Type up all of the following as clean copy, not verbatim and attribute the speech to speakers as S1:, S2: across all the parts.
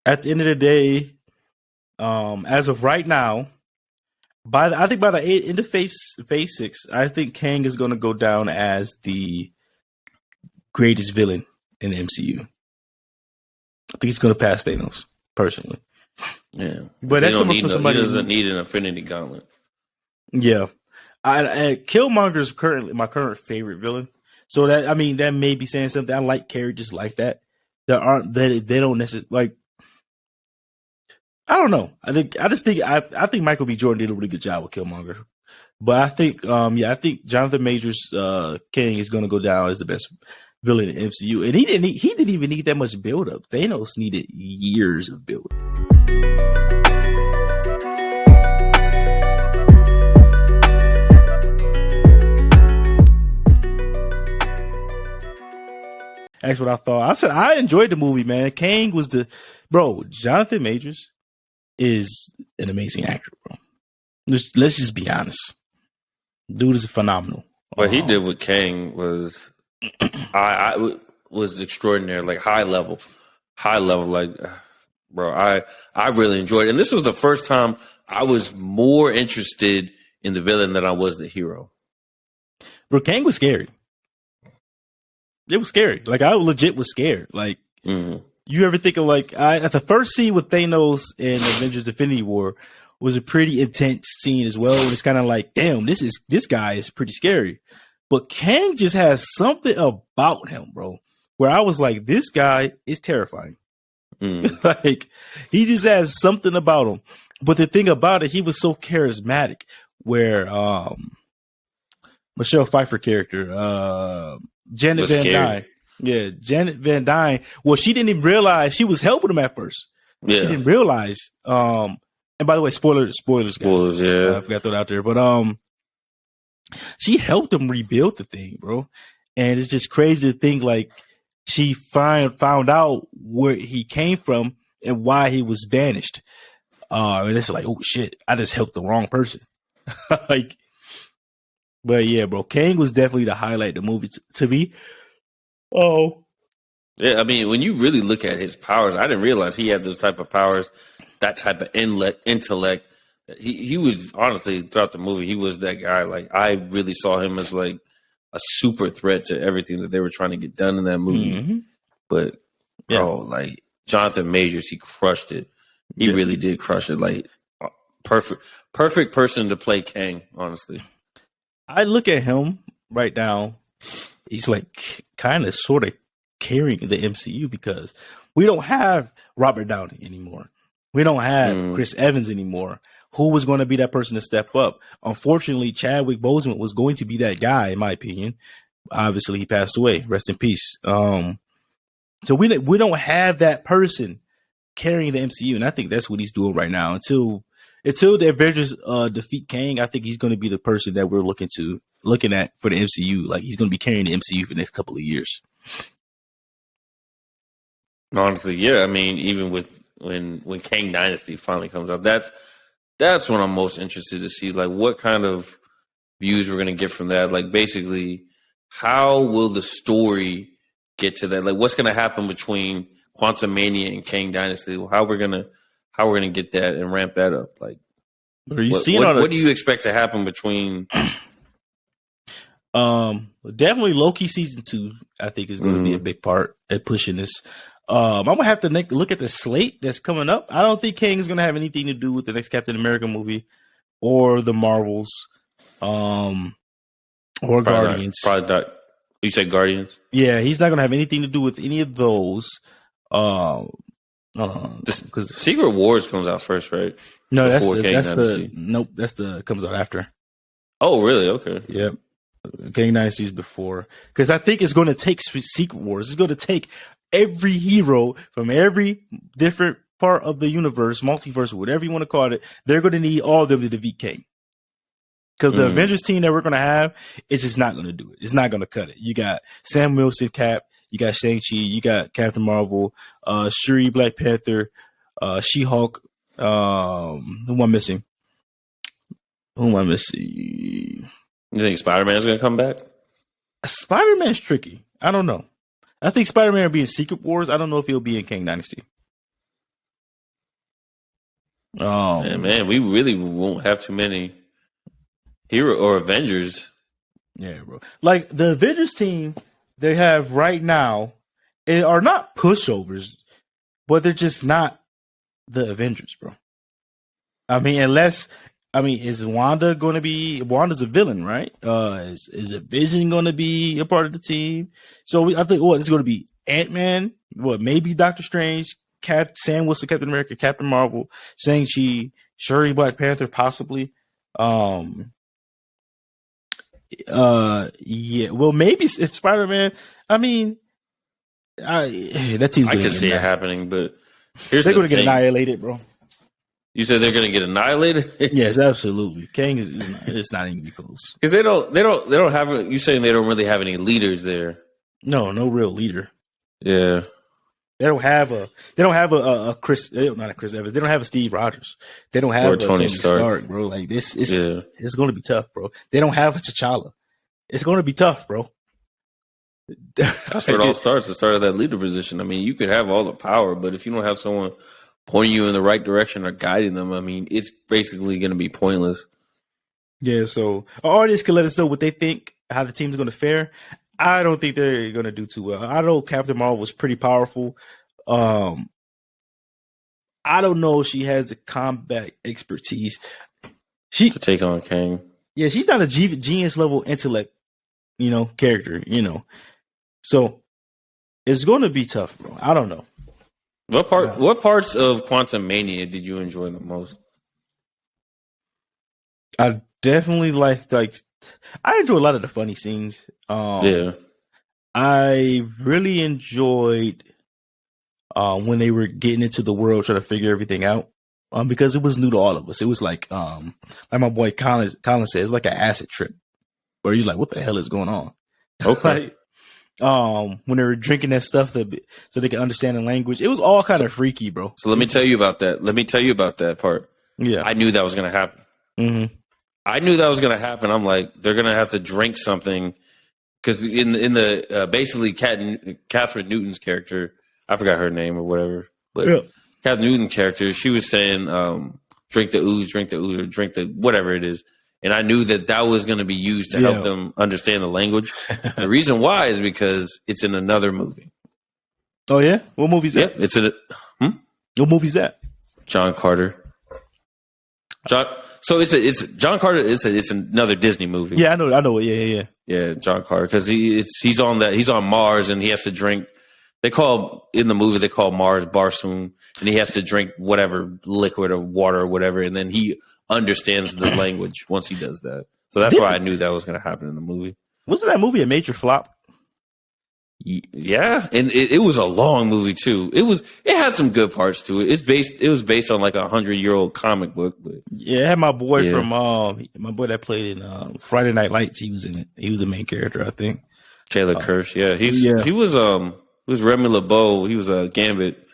S1: At the end of the day, as of right now, I think by the end of phase 6, I think Kang is going to go down as the greatest villain in the MCU. I think he's going to pass Thanos personally.
S2: Yeah,
S1: but that's coming from somebody
S2: he doesn't need an Infinity Gauntlet.
S1: Yeah, Killmonger is currently my current favorite villain. So that may be saying something. I like characters like that. They don't necessarily like. I don't know. I think Michael B. Jordan did a really good job with Killmonger. But I think I think Jonathan Majors King is going to go down as the best villain in the MCU. And he didn't even need that much build up. Thanos needed years of build. That's what I thought. I said I enjoyed the movie, man. Kang was Jonathan Majors is an amazing actor, bro. Let's just be honest. Dude is phenomenal.
S2: What he did with Kang was, was extraordinary. Like high level. Like, bro, I really enjoyed it. And this was the first time I was more interested in the villain than I was the hero.
S1: Bro, Kang was scary. It was scary. Like I legit was scared. Like you ever think of at the first scene with Thanos in Avengers: Infinity War was a pretty intense scene as well. And it's kind of like, damn, this guy is pretty scary. But Kang just has something about him, bro, where I was like, this guy is terrifying. Like he just has something about him. But the thing about it, he was so charismatic. Where Michelle Pfeiffer character, Janet Van Dyne. Yeah, Janet Van Dyne. Well, she didn't even realize she was helping him at first. Yeah. She didn't realize. And by the way, spoilers, guys.
S2: Yeah,
S1: I forgot to throw it out there. But she helped him rebuild the thing, bro. And it's just crazy to think like she found out where he came from and why he was banished. And it's like, oh shit, I just helped the wrong person. Like, but yeah, bro, Kang was definitely the highlight of the movie to me. Oh,
S2: yeah. I mean, when you really look at his powers, I didn't realize he had those type of powers, that type of intellect. He was honestly throughout the movie, he was that guy. Like I really saw him as like a super threat to everything that they were trying to get done in that movie. Mm-hmm. But like Jonathan Majors, he crushed it. He really did crush it. Like perfect person to play Kang. Honestly,
S1: I look at him right now. He's like kind of sort of carrying the MCU because we don't have Robert Downey anymore. We don't have Chris Evans anymore. Who was going to be that person to step up? Unfortunately, Chadwick Boseman was going to be that guy, in my opinion. Obviously, he passed away. Rest in peace. So we don't have that person carrying the MCU, and I think that's what he's doing right now. Until the Avengers defeat Kang, I think he's going to be the person that we're looking at for the MCU. Like he's going to be carrying the MCU for the next couple of years.
S2: Honestly, yeah. I mean, even with when Kang Dynasty finally comes out, that's when I'm most interested to see like what kind of views we're going to get from that. Like basically, how will the story get to that? Like what's going to happen between Quantumania and Kang Dynasty? How we're gonna get that and ramp that up? Like, what do you expect to happen between?
S1: Definitely Loki season 2. I think is going to be a big part at pushing this. I'm gonna have to look at the slate that's coming up. I don't think Kang is gonna have anything to do with the next Captain America movie or the Marvels, or Guardians.
S2: Probably not. You said Guardians?
S1: Yeah, he's not gonna have anything to do with any of those.
S2: Because Secret Wars comes out first, right?
S1: No, that's comes out after.
S2: Oh, really? Okay.
S1: Yep. Kang Dynasty is before, because I think it's going to take Secret Wars. It's going to take every hero from every different part of the universe, multiverse, whatever you want to call it. They're going to need all of them to defeat Kang. Because the Avengers team that we're going to have, it's just not going to do it. It's not going to cut it. You got Sam Wilson, Cap. You got Shang-Chi. You got Captain Marvel, Shuri, Black Panther, She-Hulk. Who am I missing?
S2: You think Spider-Man's going to come back?
S1: Spider-Man's tricky. I don't know. I think Spider-Man will be in Secret Wars. I don't know if he'll be in Kang Dynasty.
S2: And man, we really won't have too many hero or Avengers.
S1: Yeah, bro. Like the Avengers team they have right now are not pushovers, but they're just not the Avengers, bro. I mean, is Wanda going to be? Wanda's a villain, right? Is a Vision going to be a part of the team? So I think it's going to be Ant-Man, maybe Doctor Strange, Sam Wilson, Captain America, Captain Marvel, Shang-Chi, Shuri, Black Panther, possibly. Yeah. Well, maybe if Spider-Man. I mean, that team's.
S2: I can see it happening, but
S1: they're going to get annihilated, bro.
S2: You said they're going to get annihilated?
S1: Yes, absolutely. Kang it's not even close
S2: because they don't have. You saying they don't really have any leaders there?
S1: No real leader.
S2: Yeah,
S1: they don't have a Chris, not a Chris Evans. They don't have a Steve Rogers. They don't have a Tony Stark, bro. Like this, it's going to be tough, bro. They don't have a T'Challa. It's going to be tough, bro.
S2: That's where it all starts. The start of that leader position. I mean, you could have all the power, but if you don't have someone pointing you in the right direction or guiding them, I mean, it's basically going to be pointless.
S1: Yeah, so our audience can let us know what they think, how the team's going to fare. I don't think they're going to do too well. I know Captain Marvel was pretty powerful. I don't know if she has the combat expertise.
S2: To take on Kang.
S1: Yeah, she's not a genius level intellect, character, So it's going to be tough, bro. I don't know.
S2: What parts of Quantumania did you enjoy the most?
S1: I definitely I enjoy a lot of the funny scenes.
S2: Yeah.
S1: I really enjoyed when they were getting into the world trying to figure everything out. Because it was new to all of us. It was like my boy Colin said, it's like an acid trip where you're like, what the hell is going on?
S2: Okay.
S1: When they were drinking that stuff so they could understand the language, it was all kind of freaky, bro.
S2: So let me tell you about that part.
S1: Yeah,
S2: I knew that was going to happen.
S1: Mm-hmm.
S2: I knew that was going to happen. I'm like, they're going to have to drink something because in the basically Catherine Newton's character, I forgot her name or whatever, but Catherine Newton's character, she was saying, drink the ooze, or drink the whatever it is. And I knew that was going to be used to help them understand the language. The reason why is because it's in another movie.
S1: Oh, yeah? What movie's that?
S2: Yeah,
S1: What movie's that?
S2: John Carter. So it's John Carter. It's another Disney movie.
S1: Yeah, I know. Yeah.
S2: John Carter, because he's on Mars and he has to drink. In the movie they call Mars Barsoom, and he has to drink whatever liquid or water or whatever, and then he understands the language once he does that. So that's why I knew that was going to happen in the movie.
S1: Wasn't that movie a major flop?
S2: Yeah, and it was a long movie too. It had some good parts to it. It was based on like 100-year-old comic book. But
S1: yeah, it had my boy from my boy that played in Friday Night Lights. He was in it. He was the main character, I think.
S2: Taylor Kirsch. Yeah, he was Remy LeBeau. He was a Gambit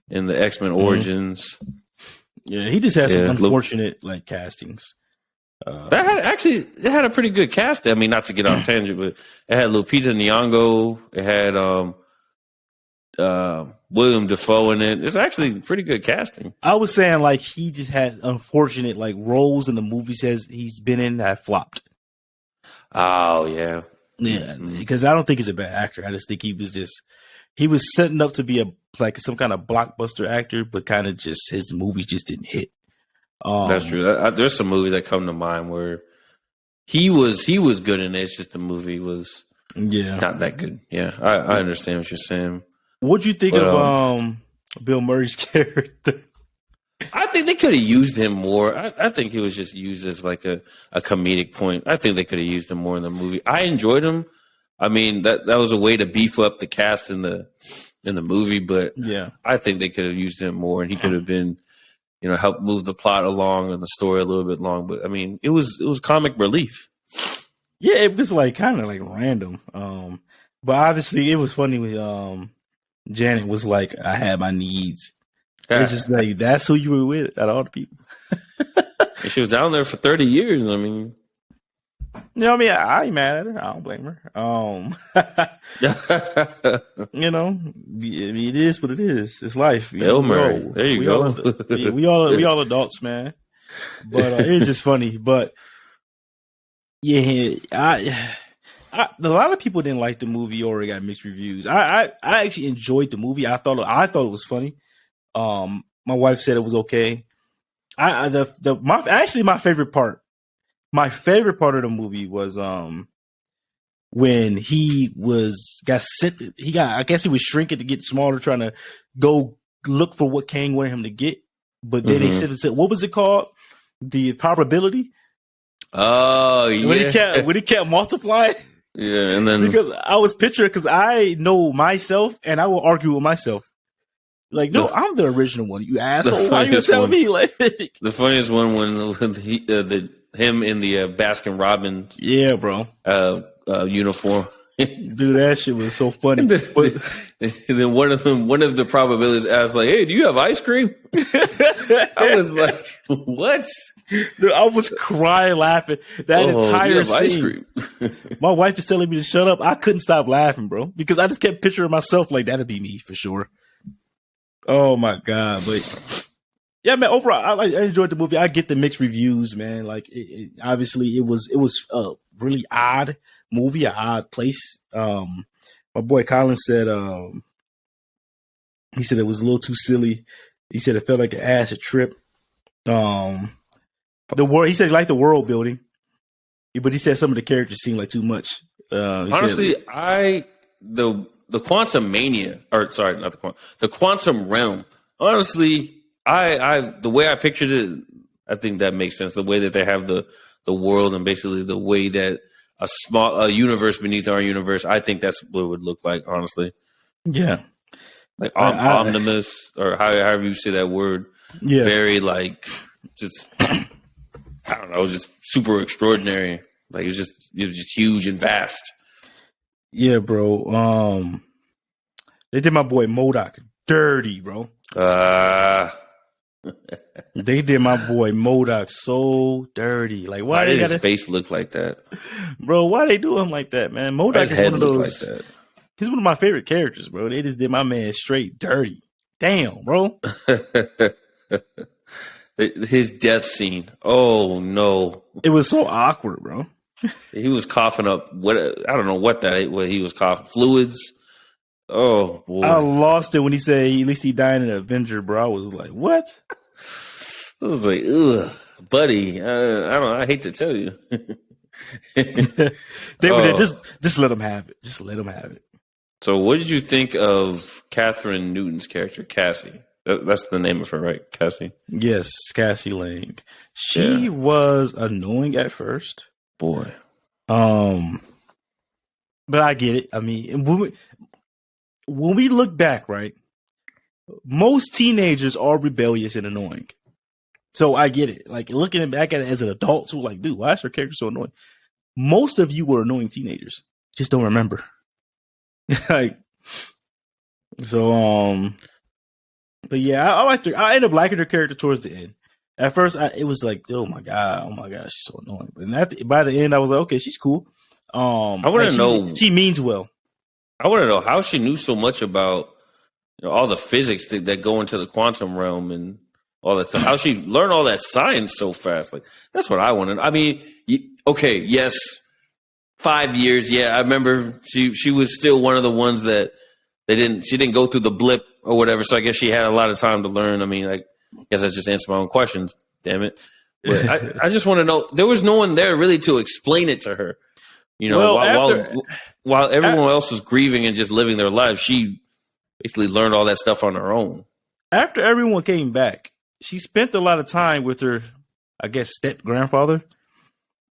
S2: in the X-Men Origins.
S1: Yeah, he just had some unfortunate castings.
S2: It had a pretty good cast. I mean, not to get on tangent, but it had Lupita Nyong'o. It had William Dafoe in it. It's actually pretty good casting.
S1: I was saying he just had unfortunate roles in the movies he's been in that flopped.
S2: Oh yeah,
S1: yeah. Because I don't think he's a bad actor. I just think he was setting up to be some kind of blockbuster actor, but kind of just his movies just didn't hit.
S2: That's true. There's some movies that come to mind where he was good in it. It's just the movie was not that good. Yeah, I understand what you're saying.
S1: What'd you think of Bill Murray's character?
S2: I think they could have used him more. I think he was just used as a comedic point. I think they could have used him more in the movie. I enjoyed him. I mean, that was a way to beef up the cast in the movie, but I think they could have used him more, and he could have been, help move the plot along and the story a little bit long. But I mean, it was comic relief.
S1: Yeah, it was kind of random. But obviously, it was funny when Janet was like, "I had my needs." It's just that's who you were with out of all the people.
S2: And she was down there for 30 years. I mean,
S1: You know, what I mean, I ain't mad at her. I don't blame her. You know, it is what it is. It's life.
S2: Bill Murray. There you go.
S1: We all adults, man. But it's just funny. But yeah, a lot of people didn't like the movie or got mixed reviews. I actually enjoyed the movie. I thought it was funny. My wife said it was okay. My favorite part. My favorite part of the movie was when he got sent. I guess he was shrinking to get smaller, trying to go look for what Kang wanted him to get. But then they said, what was it called? The probability.
S2: Oh yeah.
S1: When he kept multiplying.
S2: Yeah, and then
S1: because I was picturing, because I know myself and I will argue with myself. Like, no, I'm the original one. You asshole. Why you tell me? Like,
S2: the funniest one when him in the Baskin Robbins,
S1: yeah, bro,
S2: uniform.
S1: Dude, that shit was so funny.
S2: And then one of the probabilities asked, like, "Hey, do you have ice cream?" I was like, "What?"
S1: Dude, I was crying laughing that entire scene.
S2: Ice cream.
S1: My wife is telling me to shut up. I couldn't stop laughing, bro, because I just kept picturing myself like that'd be me for sure. Oh my god! But yeah, man. Overall, I enjoyed the movie. I get the mixed reviews, man. Like, obviously, it was a really odd movie, an odd place. My boy Colin said, he said it was a little too silly. He said it felt like an acid trip. The world. He said he liked the world building, but he said some of the characters seemed like too much.
S2: Honestly, the Quantumania, or sorry, not the Quantum Realm. Honestly, the way I pictured it, I think that makes sense. The way that they have the world, and basically the way that a universe beneath our universe, I think that's what it would look like. Honestly,
S1: yeah,
S2: like omnimus, or however you say that word.
S1: Yeah,
S2: very like just I don't know, just super extraordinary. Like it was just huge and vast.
S1: Yeah, bro. They did my boy MODOK dirty, bro. They did my boy MODOK so dirty. Like, why
S2: did his face look like that,
S1: bro? Why they do him like that, man? MODOK is one of those. Like that? He's one of my favorite characters, bro. They just did my man straight dirty. Damn, bro.
S2: His death scene. Oh no!
S1: It was so awkward, bro.
S2: He was coughing up what I don't know what he was coughing, fluids. Oh boy!
S1: I lost it when he said at least he died in an Avenger, bro. I was like, what?
S2: I was like, ugh, buddy. I hate to tell you.
S1: They were just let him have it. Just let him have it.
S2: So, what did you think of Catherine Newton's character, Cassie? That's the name of her, right? Cassie.
S1: Yes, Cassie Lang. She was annoying at first.
S2: Boy.
S1: But I get it. I mean, when we look back, right, most teenagers are rebellious and annoying. So I get it. Like, looking back at it as an adult, so like, dude, why is her character so annoying? Most of you were annoying teenagers. Just don't remember. Like, so, but yeah, I liked her. I ended up liking her character towards the end. At first, it was like, oh my god, she's so annoying. But by the end, I was like, okay, she's cool.
S2: I want to know.
S1: She means well.
S2: I want to know how she knew so much about all the physics that go into the quantum realm and all that stuff. How she learned all that science so fast. Like, that's what I wanted. I mean, okay, yes, 5 years. Yeah, I remember she was still one of the ones that she didn't go through the blip or whatever. So I guess she had a lot of time to learn. I mean, I guess I just answered my own questions. Damn it. But I just want to know, there was no one there really to explain it to her. You know, while everyone else was grieving and just living their lives, she basically learned all that stuff on her own. After
S1: everyone came back, she spent a lot of time with her, I guess, step grandfather,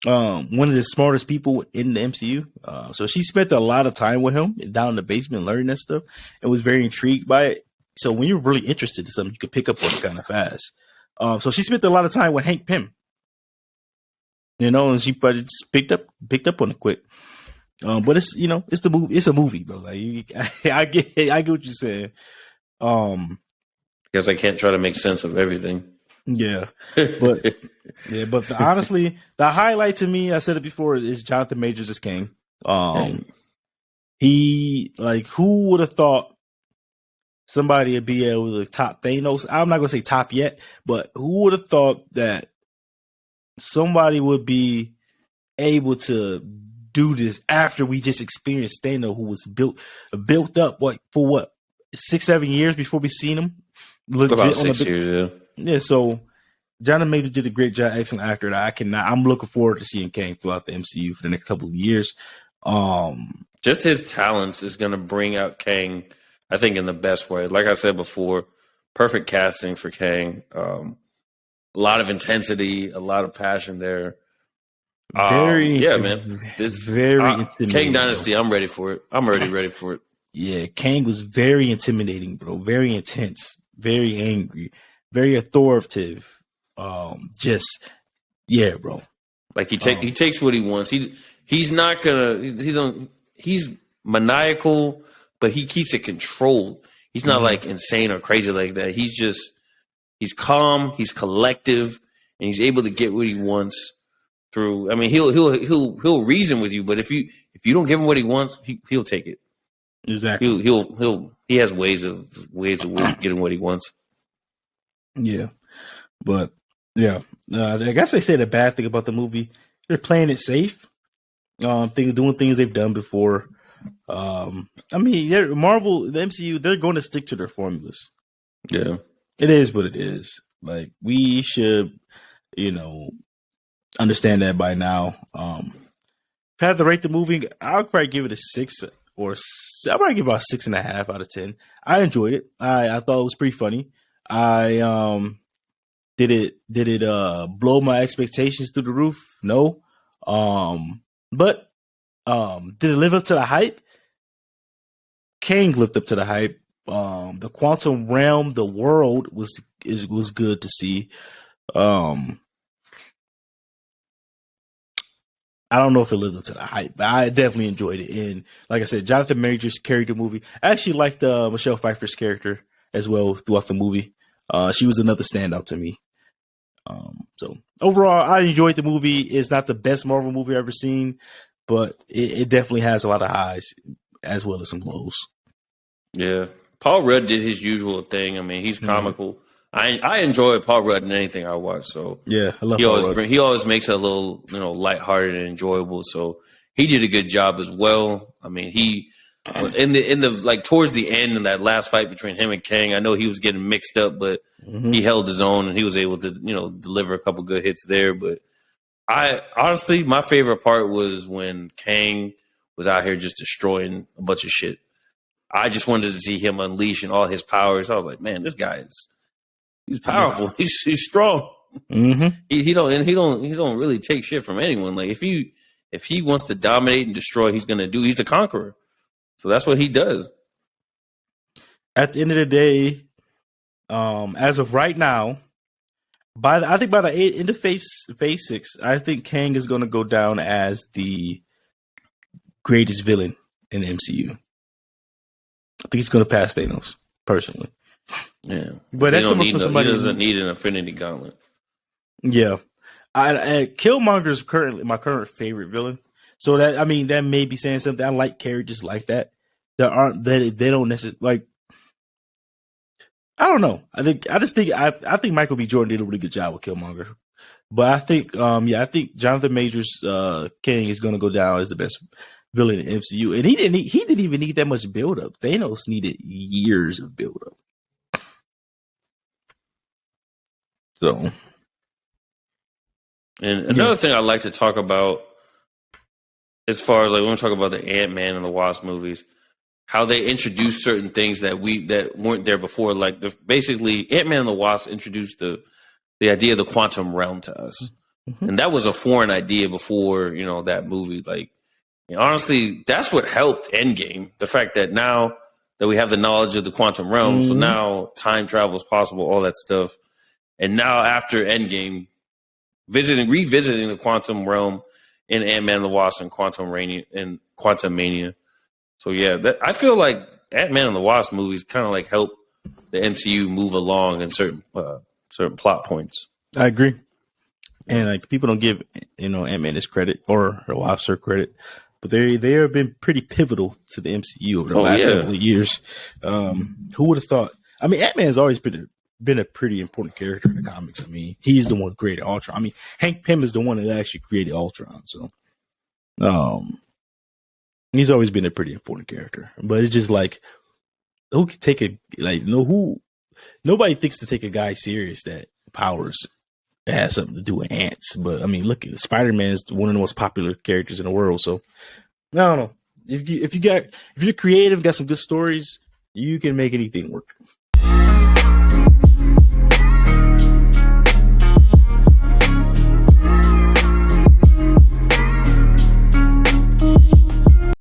S1: one of the smartest people in the MCU. So she spent a lot of time with him down in the basement learning that stuff and was very intrigued by it. So when you're really interested in something, you could pick up on it kind of fast. So she spent a lot of time with Hank Pym. You know, and she probably just picked up on it quick. But it's, you know, it's the movie. It's a movie, bro. Like, I get what you're saying.
S2: Because I can't try to make sense of everything.
S1: Yeah, but honestly, the highlight to me, I said it before, is Jonathan Majors as King. He who would have thought somebody would be able to top Thanos? I'm not gonna say top yet, but who would have thought that somebody would be able to do this after we just experienced Thanos, who was built up for 6-7 years before we seen him?
S2: Legit about 6 years,
S1: yeah. So Jonathan Major did a great job, excellent actor. I'm looking forward to seeing Kang throughout the MCU for the next couple of years.
S2: Just his talents is going to bring out Kang, I think, in the best way. Like I said before, perfect casting for Kang. A lot of intensity, a lot of passion there.
S1: Very
S2: intimidating. Kang Dynasty, bro. I'm ready for it. I'm already ready for it.
S1: Yeah, Kang was very intimidating, bro. Very intense, very angry, very authoritative. Bro.
S2: Like he takes what he wants. He's not gonna. He's maniacal, but he keeps it controlled. He's not like insane or crazy like that. He's calm. He's collective, and he's able to get what he wants through. I mean, he'll reason with you, but if you don't give him what he wants, he'll take it.
S1: Exactly.
S2: He has ways of getting what he wants.
S1: Yeah, but yeah, I guess they say the bad thing about the movie, they're playing it safe. Doing things they've done before. I mean, Marvel, the MCU, they're going to stick to their formulas.
S2: Yeah,
S1: it is what it is. Like, we should, understand that by now. If I had to rate the movie, I'll probably give it a 6, or I'll probably give it about 6.5 out of 10. I enjoyed it. I thought it was pretty funny. Did it blow my expectations through the roof? No. But did it live up to the hype? Kang lived up to the hype. The quantum realm, the world was good to see. I don't know if it lived up to the hype, but I definitely enjoyed it. And like I said, Jonathan Majors carried the movie. I actually liked Michelle Pfeiffer's character as well throughout the movie. She was another standout to me. So overall, I enjoyed the movie. It's not the best Marvel movie I've ever seen, but it definitely has a lot of highs as well as some lows.
S2: Yeah. Paul Rudd did his usual thing. I mean, he's comical. I enjoy Paul Rudd in anything I watch. So
S1: yeah, I love Paul Rudd.
S2: He always makes it a little, lighthearted and enjoyable. So he did a good job as well. I mean, he in the towards the end in that last fight between him and Kang, I know he was getting mixed up, but he held his own and he was able to, deliver a couple good hits there. But I honestly, my favorite part was when Kang was out here just destroying a bunch of shit. I just wanted to see him unleashing all his powers. I was like, man, this guy he's powerful. Yeah. He's strong. He don't really take shit from anyone. Like if he wants to dominate and destroy, he's the conqueror. So that's what he does.
S1: At the end of the day, as of right now, by the end of phase 6, I think Kang is going to go down as the greatest villain in the MCU. I think he's going to pass Thanos, personally.
S2: Yeah,
S1: but that's
S2: coming from somebody who doesn't need an Infinity Gauntlet.
S1: Yeah, Killmonger is currently my current favorite villain. So that may be saying something. I like characters like that. They don't necessarily like. I don't know. I think Michael B. Jordan did a really good job with Killmonger, but I think Jonathan Majors King is going to go down as the best villain in the MCU, and he didn't even need that much build up. Thanos needed years of build up. So,
S2: and another thing I like to talk about, as far as when we talk about the Ant-Man and the Wasp movies, how they introduced certain things that weren't there before. Like basically, Ant-Man and the Wasp introduced the idea of the quantum realm to us, and that was a foreign idea before that movie. Like, honestly, that's what helped Endgame. The fact that now that we have the knowledge of the quantum realm, so now time travel is possible, all that stuff. And now after Endgame, revisiting the quantum realm in Ant-Man and the Wasp and Quantumania. So yeah, I feel like Ant-Man and the Wasp movies kind of help the MCU move along in certain certain plot points.
S1: I agree. And like people don't give Ant-Man his credit or Wasp her credit, but they have been pretty pivotal to the MCU over the last couple of years. Who would have thought? I mean, Ant-Man has always been a pretty important character in the comics. I mean, he's the one who created Ultron. I mean, Hank Pym is the one that actually created Ultron. So, he's always been a pretty important character. But it's just like, who could take nobody thinks to take a guy serious that powers has something to do with ants. But I mean, look, Spider-Man is one of the most popular characters in the world. So, I don't know. If you're creative, got some good stories, you can make anything work.